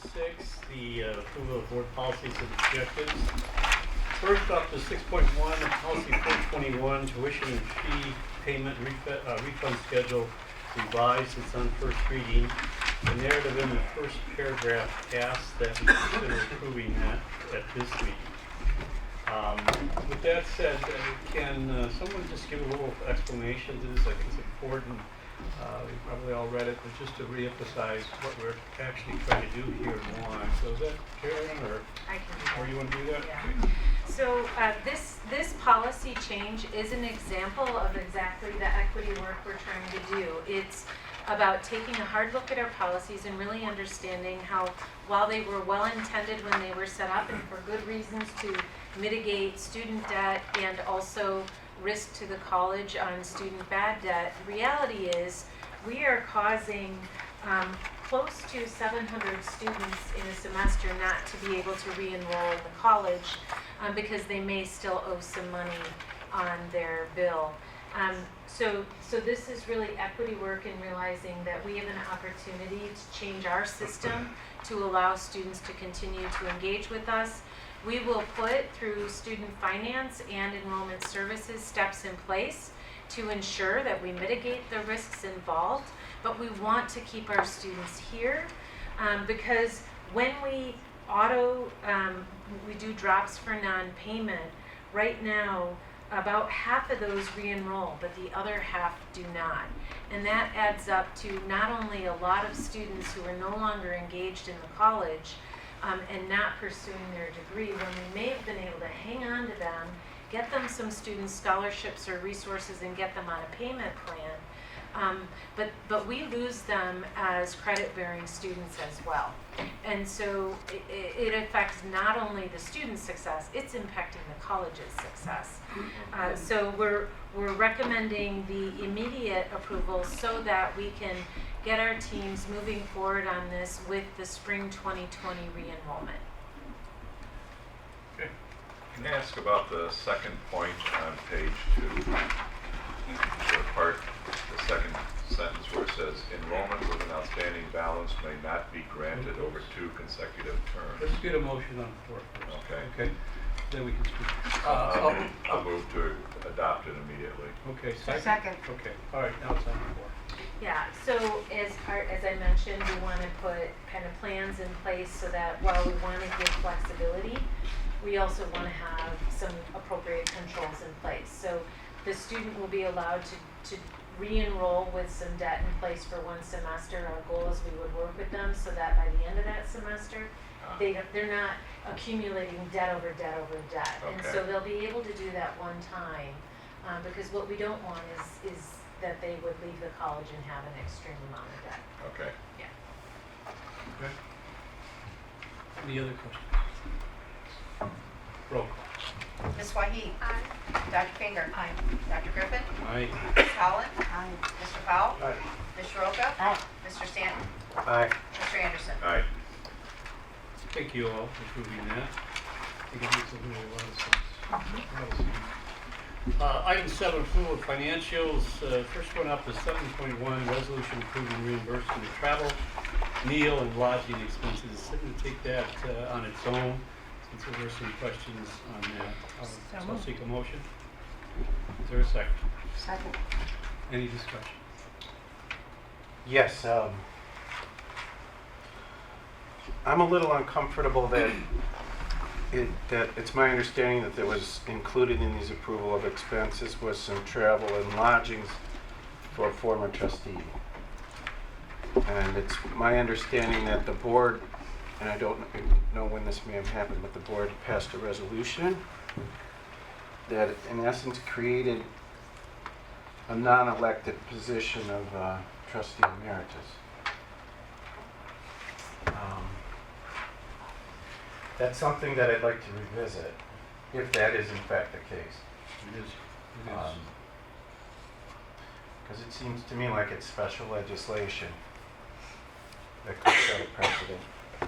6, the approval of board policies and objectives. First up is 6.1, the policy 421, tuition and fee payment refund schedule revised. It's on first reading. The narrative in the first paragraph asks that we consider approving that at this meeting. With that said, can someone just give a little explanation to this? I think it's important. We probably all read it, but just to reemphasize what we're actually trying to do here and why. So is that Karen, or I can do that. Or you want to do that? Yeah. So this policy change is an example of exactly the equity work we're trying to do. It's about taking a hard look at our policies and really understanding how, while they were well intended when they were set up and for good reasons to mitigate student debt and also risk to the college on student bad debt, the reality is we are causing close to 700 students in a semester not to be able to re-enroll in the college because they may still owe some money on their bill. So this is really equity work in realizing that we have an opportunity to change our system to allow students to continue to engage with us. We will put, through student finance and enrollment services, steps in place to ensure that we mitigate the risks involved, but we want to keep our students here because when we we do drops for non-payment, right now about half of those re-enroll, but the other half do not. And that adds up to not only a lot of students who are no longer engaged in the college and not pursuing their degree, when we may have been able to hang on to them, get them some student scholarships or resources and get them on a payment plan. But we lose them as credit-bearing students as well. And so it affects not only the student's success, it's impacting the college's success. So we're recommending the immediate approval so that we can get our teams moving forward on this with the spring 2020 re-enrollment. Okay. Can I ask about the second point on page 2? The second sentence where it says, enrollment with an outstanding balance may not be granted over 2 consecutive terms. Let's get a motion on the floor first. Okay. Then we can speak. I'll move to adopt it immediately. Okay, Second. Okay, all right, now it's on the floor. Yeah, so as I mentioned, we want to put kind of plans in place so that while we want to give flexibility, we also want to have some appropriate controls in place. So the student will be allowed to re-enroll with some debt in place for one semester. Our goal is we would work with them so that by the end of that semester, they're not accumulating debt over debt over debt. Okay. And so they'll be able to do that one time because what we don't want is that they would leave the college and have an extreme amount of debt. Okay. Yeah. Okay. Any other questions? Roll call. Ms. Waheed. Aye. Dr. Finger. Aye. Dr. Griffin. Aye. Ms. Holland. Aye. Mr. Powell. Aye. Ms. Shiroka. Aye. Mr. Stanton. Aye. Mr. Anderson. Aye. Thank you all for approving that. I think it makes a lot of sense. Item 7, approval of financials. First one up is 7.1, resolution approving reimbursement of travel, meal, and lodging expenses. I'm going to take that on its own since there were some questions on that. So I'll seek a motion. Is there a second? Second. Any discussion? Yes, I'm a little uncomfortable that it's my understanding that there was included in these approval of expenses was some travel and lodgings for a former trustee. And it's my understanding that the board, and I don't know when this may have happened, but the board passed a resolution that in essence created a non-elected position of trustee emeritus. That's something that I'd like to revisit, if that is in fact the case. It is. Because it seems to me like it's special legislation that could set a precedent.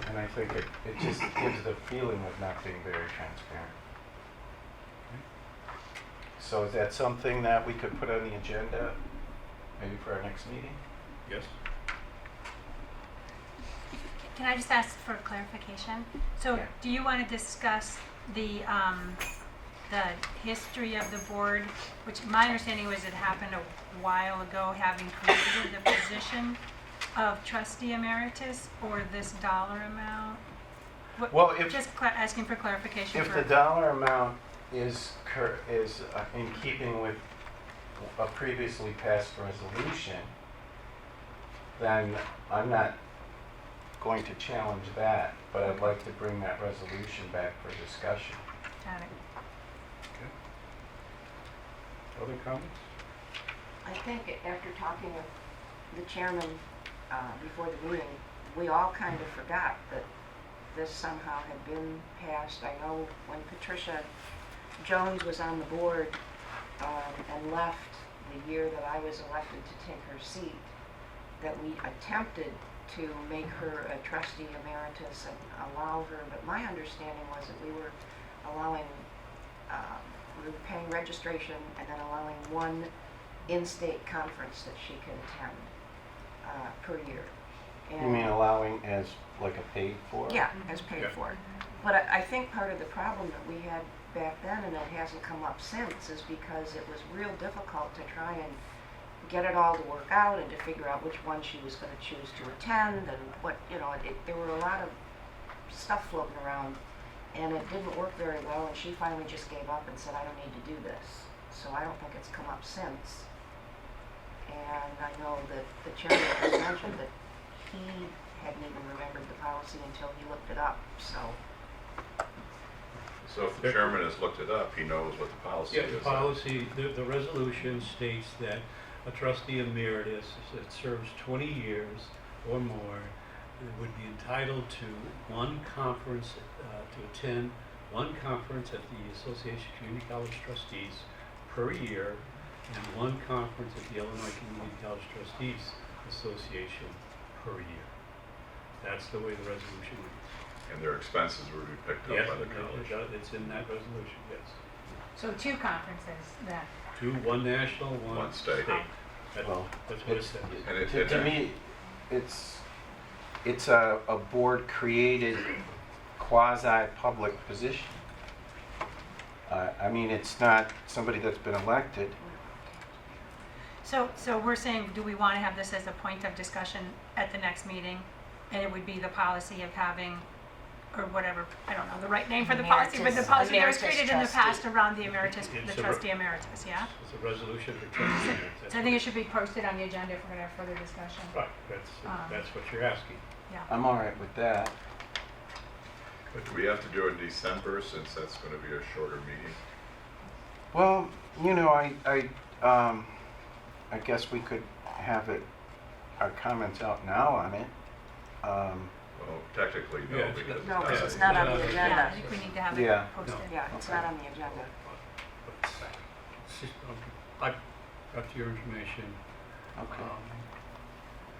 And I think it just gives the feeling of not being very transparent. So is that something that we could put on the agenda, maybe for our next meeting? Yes. Can I just ask for clarification? So Yeah. do you want to discuss the history of the board, which my understanding was it happened a while ago, having created the position of trustee emeritus, or this dollar amount? Well, if- Just asking for clarification. If the dollar amount is in keeping with a previously passed resolution, then I'm not going to challenge that, but I'd like to bring that resolution back for discussion. Got it. Other comments? I think after talking with the chairman before the meeting, we all kind of forgot that this somehow had been passed. I know when Patricia Jones was on the board and left the year that I was elected to take her seat, that we attempted to make her a trustee emeritus and allow her, but my understanding was that we were allowing, we were paying registration and then allowing one in-state conference that she can attend per year. You mean allowing as like a paid for? Yeah, as paid Yeah. for. But I think part of the problem that we had back then, and it hasn't come up since, is because it was real difficult to try and get it all to work out and to figure out which one she was going to choose to attend and what, there were a lot of stuff floating around, and it didn't work very well, and she finally just gave up and said, I don't need to do this. So I don't think it's come up since. And I know that the chairman has mentioned that he hadn't even remembered the policy until he looked it up, so. So if the chairman has looked it up, he knows what the policy Yeah, is. the policy, the resolution states that a trustee emeritus that serves 20 years or more would be entitled to one conference, to attend one conference at the Association of Community College Trustees per year, and one conference at the Illinois Community College Trustees Association per year. That's the way the resolution reads. And their expenses would be picked Yes, up by the college. it's in that resolution, yes. So 2 conferences then. One national, One state. Well, That's what it it's- says. And it- To me, it's a board-created quasi-public position. I mean, it's not somebody that's been elected. So we're saying, do we want to have this as a point of discussion at the next meeting? And it would be the policy of having, or whatever, I don't know the right name for the policy, but the Emeritus- policy that was emeritus created in the past trustee. around the emeritus, It's the a trustee emeritus, yeah? It's a resolution for trustee emeritus. So I think it should be posted on the agenda if we're going to have further discussion. Right, that's what you're asking. Yeah. I'm all right with that. But do we have to do it in December since that's going to be a shorter meeting? Well, I guess we could have our comments out now on it. Well, technically, no, Yeah, because. No, because it's Yeah. not on the Yeah. Yeah, I agenda. think we need to have Yeah. it posted. Yeah, it's Okay. not on the agenda. I got your information. Okay.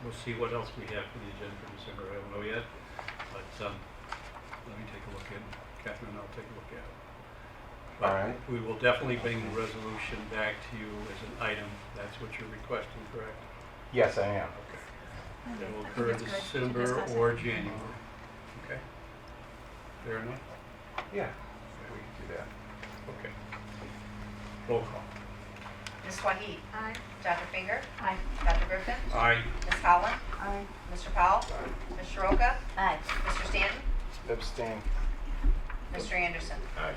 We'll see what else we have for the agenda for December. I don't know yet, but let me take a look at it. Catherine and I'll take a look at it. But All right. we will definitely bring the resolution back to you as an item. That's what you're requesting, correct? Yes, I am. Okay. It will I think occur it's good to December discuss it. or January. Okay? Fair enough? Yeah. Okay, we can do that. Okay. Roll call. Ms. Wahid? Aye. Dr. Finger? Aye. Dr. Griffin? Aye. Ms. Holland? Aye. Mr. Powell? Ms. Soroka? Aye. Mr. Stanton? Abstain. Mr. Anderson? Aye.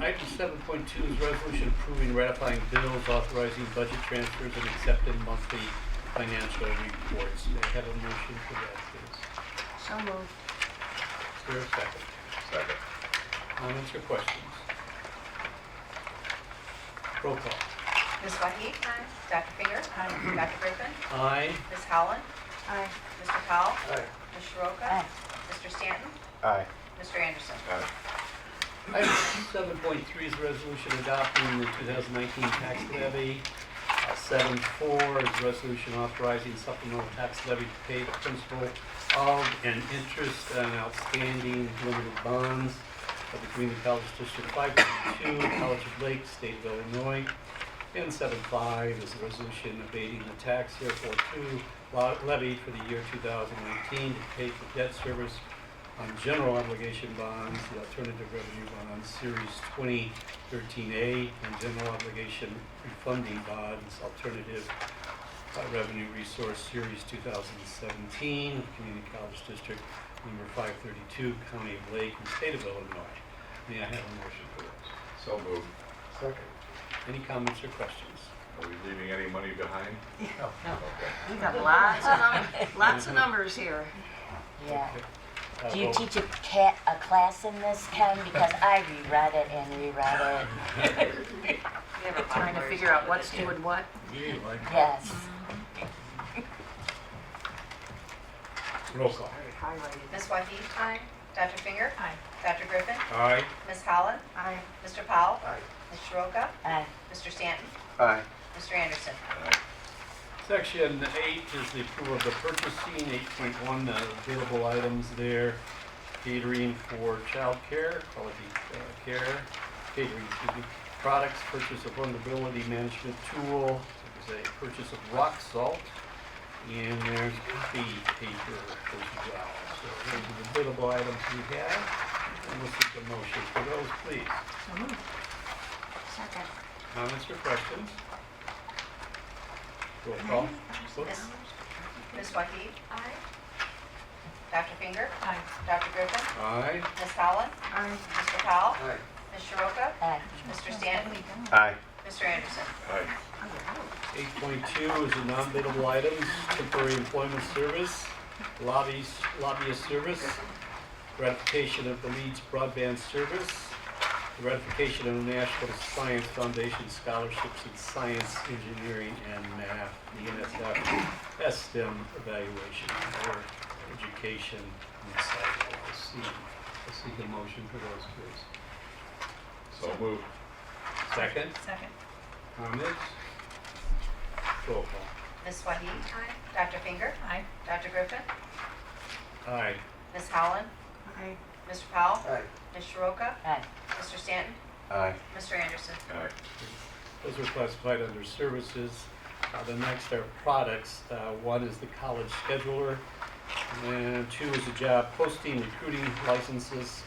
Item 7.2 is resolution approving ratifying bills, authorizing budget transfers, and accepting monthly financial reports. May I have a motion for that, please? So moved. Is there a second? Second. Comments or questions? Roll call. Ms. Wahid? Aye. Dr. Finger? Aye. Dr. Griffin? Aye. Ms. Holland? Aye. Mr. Powell? Aye. Ms. Soroka? Aye. Mr. Stanton? Aye. Mr. Anderson? Aye. Item 7.3 is a resolution adopting the 2019 tax levy. 7.4 is a resolution authorizing supplemental tax levy to pay the principal of and interest on outstanding limited bonds of the Community College District 522, College of Lake, State of Illinois. And 7.5 is the resolution abating the tax airport 2 levy for the year 2019 to pay for debt service on general obligation bonds, the alternative revenue bonds, Series 2013A, and general obligation refunding bonds, alternative revenue resource, Series 2017, Community College District number 532, County of Lake, and State of Illinois. May I have a motion for this? So moved. Second. Any comments or questions? Are we leaving any money behind? Okay. We got lots of numbers here. Yeah. Okay. Do you Vote. teach a class in this, Ken? Because I reread it and reread it. Trying to figure out what's doing what. You like Yes. roll call. Highlighted. Ms. Waheed? Aye. Dr. Finger? Aye. Dr. Griffin? Aye. Ms. Holland? Aye. Mr. Powell? Aye. Ms. Shroka? Aye. Mr. Stanton? Aye. Mr. Anderson? Aye. Section 8 is the approval of the purchasing, 8.1 available items there. Catering for child care, quality care, catering, products, purchase of vulnerability management tool, there's a purchase of rock salt, and there's copy paper as well. So those are the billable items we have, and we'll seek a motion for those, please. So moved. Second. Comments or questions? Roll call. Whoops. Ms. Waheed? Aye. Dr. Finger? Aye. Dr. Griffin? Aye. Ms. Holland? Aye. Mr. Powell? Aye. Ms. Shroka? Aye. Mr. Stanton? Aye. Mr. Anderson? Aye. 8.2 is the non-billable items, temporary employment service, lobbyist service, ratification of the Leeds broadband service, the ratification of the National Science Foundation scholarships in science, engineering, and math, the NSF STEM evaluation for education inside LLC. I'll seek a motion for those, please. So moved. Second, Second. comments? Roll call. Ms. Waheed? Aye. Dr. Finger? Aye. Dr. Griffin? Aye. Ms. Holland? Aye. Mr. Powell? Aye. Ms. Shroka? Aye. Mr. Stanton? Aye. Mr. Anderson? Aye. Those are classified under services. The next are products. One is the college scheduler, and 2 is the job posting, recruiting licenses,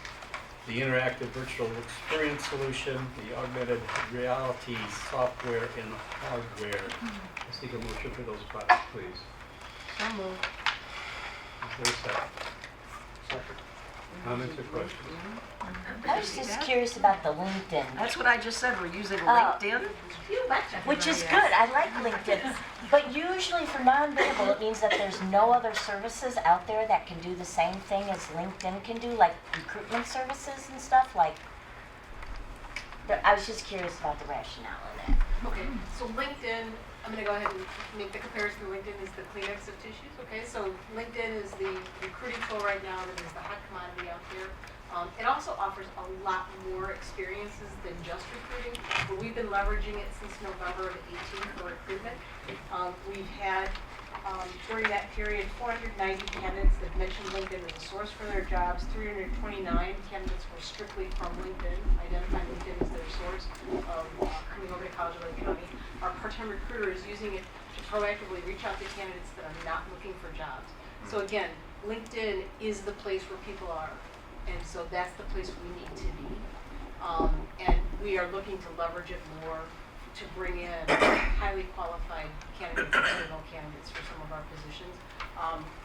the interactive virtual experience solution, the augmented reality software and hardware. I'll seek a motion for those products, please. So moved. Is there a second? Second. Comments or questions? I was just curious about the LinkedIn, That's what I just said, we're using Oh. LinkedIn. which is good. I like LinkedIn. But usually for non-billable, it means that there's no other services out there that can do the same thing as LinkedIn can do, like recruitment services and stuff. Like, I was just curious about the rationale of that. Okay, so LinkedIn, I'm gonna go ahead and make the comparison. LinkedIn is the Kleenex of tissues, okay? So LinkedIn is the recruiting tool right now that is the hot commodity out there. It also offers a lot more experiences than just recruiting, but we've been leveraging it since November of 18 for recruitment. We've had, during that period, 490 candidates that mentioned LinkedIn as a source for their jobs. 329 candidates were strictly from LinkedIn, identifying LinkedIn as their source of coming over to College of Lake County. Our part-time recruiter is using it to proactively reach out to candidates that are not looking for jobs. So again, LinkedIn is the place where people are, and so that's the place we need to be. And we are looking to leverage it more to bring in highly qualified candidates and internal candidates for some of our positions.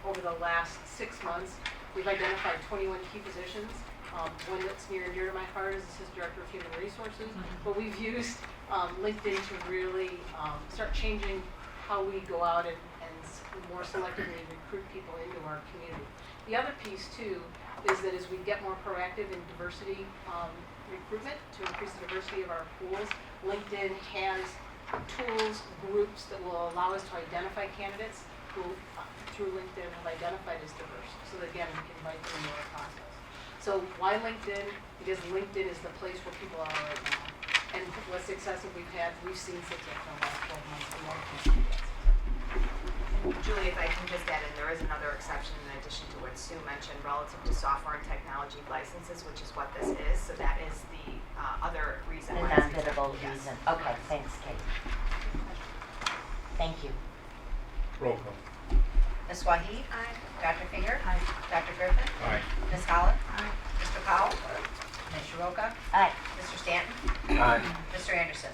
Over the last 6 months, we've identified 21 key positions. One that's near and dear to my heart is Assistant Director of Human Resources, but we've used LinkedIn to really start changing how we go out and more selectively recruit people into our community. The other piece too is that as we get more proactive in diversity recruitment to increase the diversity of our pools, LinkedIn has tools, groups that will allow us to identify candidates who through LinkedIn have identified as diverse, so that again we can invite them into our process. So why LinkedIn? Because LinkedIn is the place where people are right now. And what success have we've had? We've seen success in the last 12 months. And more people see that success. Julie, if I can just add in, there is another exception in addition to what Sue mentioned relative to software and technology licenses, which is what this is. So that is the other reason The why it's non-biddable exempt. Yes. reason. Okay, thanks, Kate. Thank you. Roll call. Ms. Wahid? Aye. Dr. Finger? Aye. Dr. Griffin? Aye. Ms. Holland? Aye. Mr. Powell? Ms. Shiroka? Aye. Mr. Stanton? Aye. Mr. Anderson?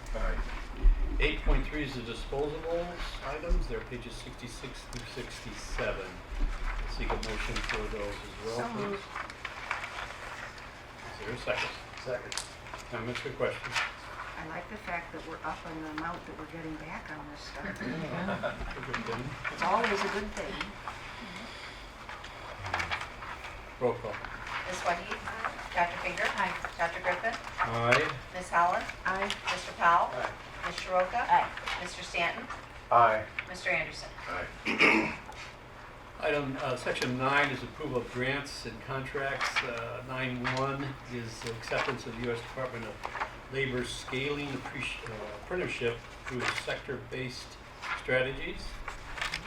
8.3 is the disposables items. They're pages 66 through 67. I'll seek a motion for those as well, So please. moved. Is there a second? Second. Comments or questions? I like the fact that we're up on the amount that we're getting back on this stuff. A good thing. It's always a good thing. Roll call. Ms. Wahid? Dr. Finger? Aye. Dr. Griffin? Aye. Ms. Holland? Aye. Mr. Powell? Aye. Ms. Shiroka? Aye. Mr. Stanton? Aye. Mr. Anderson? Item, section 9 is approval of grants and contracts. 9.1 is acceptance of the U.S. Department of Labor scaling apprenticeship through sector-based strategies.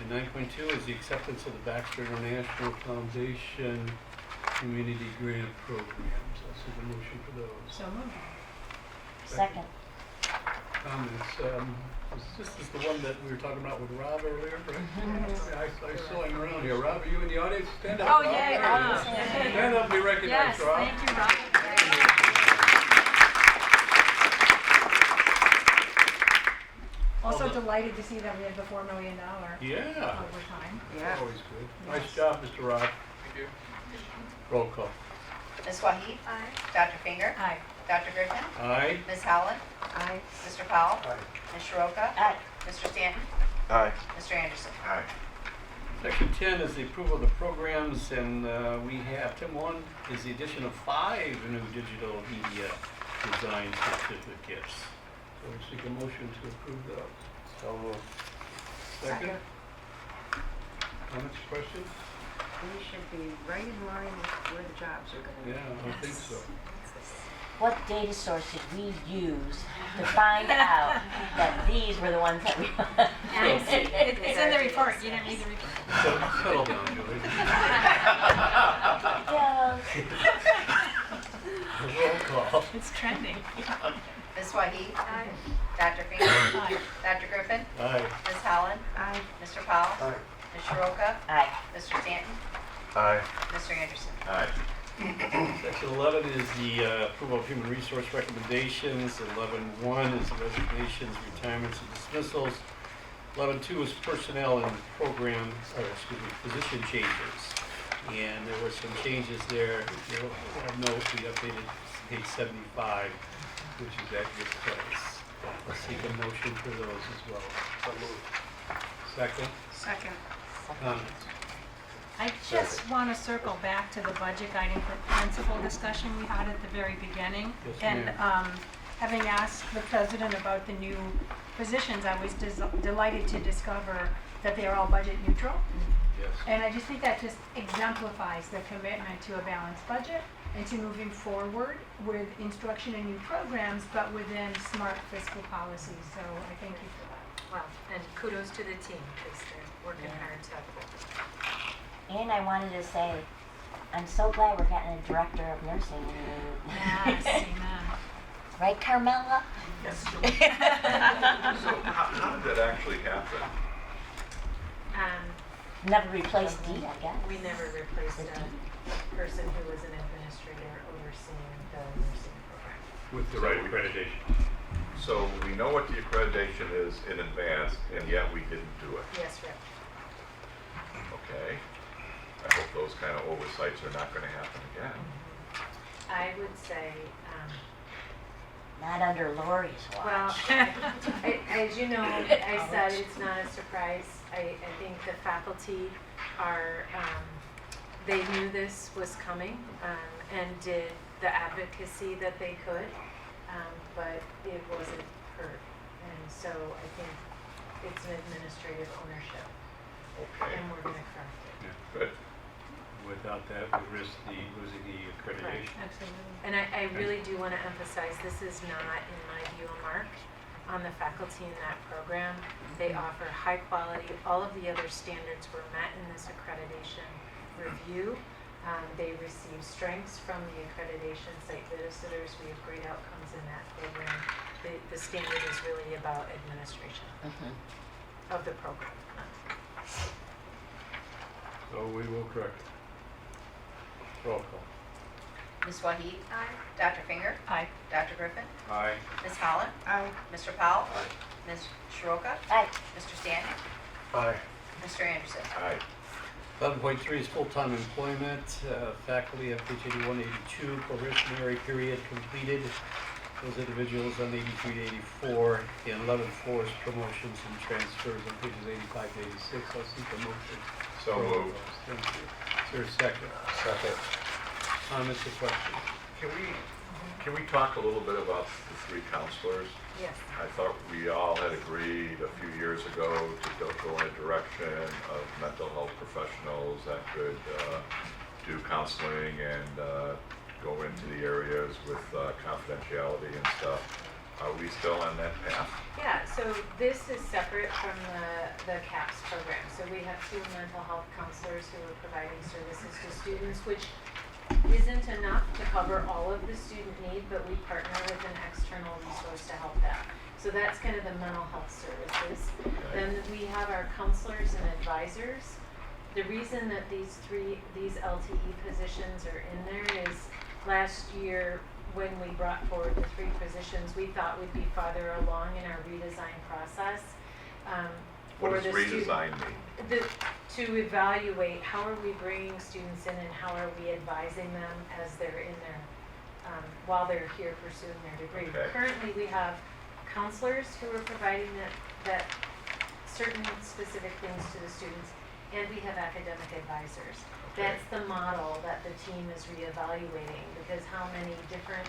And 9.2 is the acceptance of the Baxter International Foundation Community Grant Programs. I'll seek a motion for those. So moved. Second. Comments. This is the one that we were talking about with Rob earlier, right? I saw him around here. Rob, are you in the audience? Stand up. Oh, Rob. yeah, There Rob. you go. Stand up, be Yes, recognized, Rob. thank you, Rob. Also delighted to see that we had the $4 million Yeah. overtime. Yeah. Always good. Nice job, Mr. Rob. Thank you. Roll call. Ms. Wahid? Aye. Dr. Finger? Aye. Dr. Griffin? Aye. Ms. Holland? Aye. Mr. Powell? Aye. Ms. Shiroka? Aye. Mr. Stanton? Aye. Mr. Anderson? Section 10 is the approval of the programs, and we have, Tim 1 is the addition of 5 new digital media design certificates. So we seek a motion to approve those. So moved. Second? Comments, questions? We should be right in line with where the jobs are going to be. Yeah, I think so. What data source did we use to find out that these were the ones that we? It's in the report, you didn't read the report. Settle down, Julie. Yeah. Roll call. It's trending. Ms. Wahid? Aye. Dr. Finger? Aye. Dr. Griffin? Aye. Ms. Holland? Aye. Mr. Powell? Aye. Ms. Shiroka? Aye. Mr. Stanton? Aye. Mr. Anderson? Section 11 is the approval of human resource recommendations. 11.1 is the resignations, retirements, and dismissals. 11.2 is personnel and position changes. And there were some changes there. You'll note we updated page 75, which is at your place. I'll seek a motion for those as well. So moved. Second, Second. comments. I just want to circle back to the budget guiding principle discussion we had at the very beginning. Yes, And ma'am. having asked the president about the new positions, I was delighted to discover that they are all budget neutral. Yes. And I just think that just exemplifies the commitment to a balanced budget and to moving forward with instruction and new programs, but within smart fiscal policies. So I thank you for that. Well, and kudos to the team, because they're working hard to. And I wanted to say, I'm so glad we're getting a director of nursing. Yes, amen. Right, Carmela? So how did that actually happen? Never replaced Dee, I guess. We never replaced a person who was an administrator overseeing the nursing program. With the right accreditation. So we know what the accreditation is in advance, and yet we didn't do it. Yes, Rick. Okay. I hope those kind of oversights are not going to happen again. I would say, Not under Lori's well, watch. as you know, I said it's not a surprise. I think the faculty are, they knew this was coming and did the advocacy that they could, but it wasn't heard. And so I think it's an administrative ownership, Okay. and we're going to correct it. Good. Without that, we risk losing the accreditation. Absolutely. And I really do want to emphasize, this is not, in my view, a mark. on the faculty in that program. They offer high quality, all of the other standards were met in this accreditation review. They receive strengths from the accreditation site visitors. We have great outcomes in that program. The standard is really about administration of the program. So we will correct it. Roll call. Ms. Wahid? Aye. Dr. Finger? Aye. Dr. Griffin? Aye. Ms. Holland? Aye. Mr. Powell? Ms. Shiroka? Aye. Mr. Stanton? Aye. Mr. Anderson? Aye. 11.3 is full-time employment, faculty at page 81, 82, probationary period completed. Those individuals on 83 to 84. And 11.4 is promotions and transfers on pages 85 to 86. I'll seek a motion. So for moved. those. Thank you. Is there a second? Second. Comments or questions? Can we talk a little bit about the 3 counselors? Yes. I thought we all had agreed a few years ago to go in a direction of mental health professionals that could do counseling and go into the areas with confidentiality and stuff. Are we still on that path? Yeah, so this is separate from the CAPS program. So we have 2 mental health counselors who are providing services to students, which isn't enough to cover all of the student need, but we partner with an external resource to help them. So that's kind of the mental health services. Then we have our counselors and advisors. The reason that these LTE positions are in there is last year when we brought forward the 3 positions, we thought we'd be farther along in our redesign process. What for does the student- redesign mean? To evaluate how are we bringing students in and how are we advising them as they're in their, while they're here pursuing their degree. Okay. Currently, we have counselors who are providing that certain specific things to the students, and we have academic advisors. Okay. That's the model that the team is reevaluating, because how many different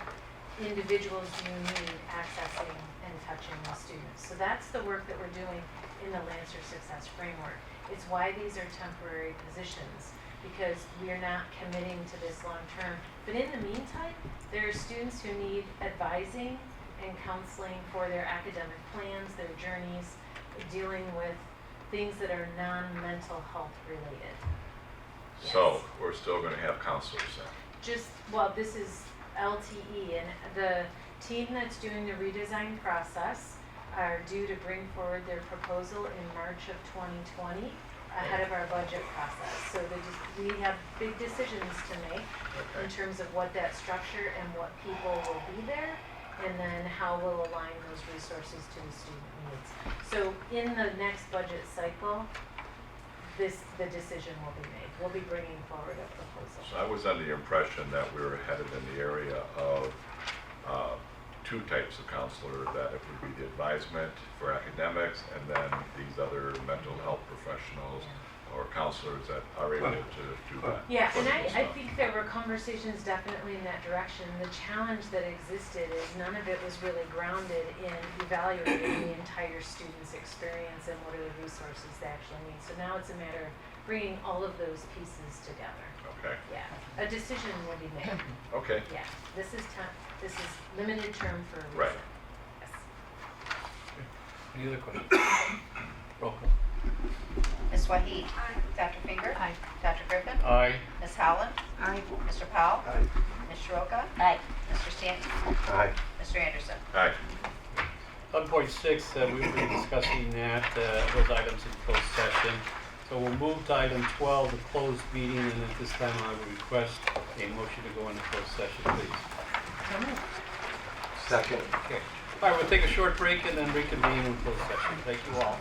individuals do you need accessing and touching the students? So that's the work that we're doing in the Lancer Success Framework. It's why these are temporary positions, because we're not committing to this long term. But in the meantime, there are students who need advising and counseling for their academic plans, their journeys, dealing with things that are non-mental health related. So we're still going to have counselors then? This is LTE, and the team that's doing the redesign process are due to bring forward their proposal in March of 2020, ahead of our budget process. So we have big decisions to make in Okay. terms of what that structure and what people will be there, and then how we'll align those resources to the student needs. So in the next budget cycle, the decision will be made. We'll be bringing forward a proposal. So I was under the impression that we were headed in the area of 2 types of counselor, that it would be the advisement for academics and then these other mental health professionals or counselors that are able to do that. Yeah, and I stuff. think there were conversations definitely in that direction. The challenge that existed is none of it was really grounded in evaluating the entire student's experience and what are the resources they actually need. So now it's a matter of bringing all of those pieces together. Okay, Yeah, a decision will be made. okay. Yeah, this is limited term for a reason. Right. Yes. Any other questions? Roll call. Ms. Wahid? Aye. Dr. Finger? Aye. Dr. Griffin? Aye. Ms. Holland? Aye. Mr. Powell? Aye. Ms. Shiroka? Aye. Mr. Stanton? Aye. Mr. Anderson? Aye. 11.6, we will be discussing those items in closed session. So we'll move to item 12, the closed meeting, and at this time I will request a motion to go into closed session, please. Second. Okay. All right, we'll take a short break and then reconvene in closed session. Thank you all.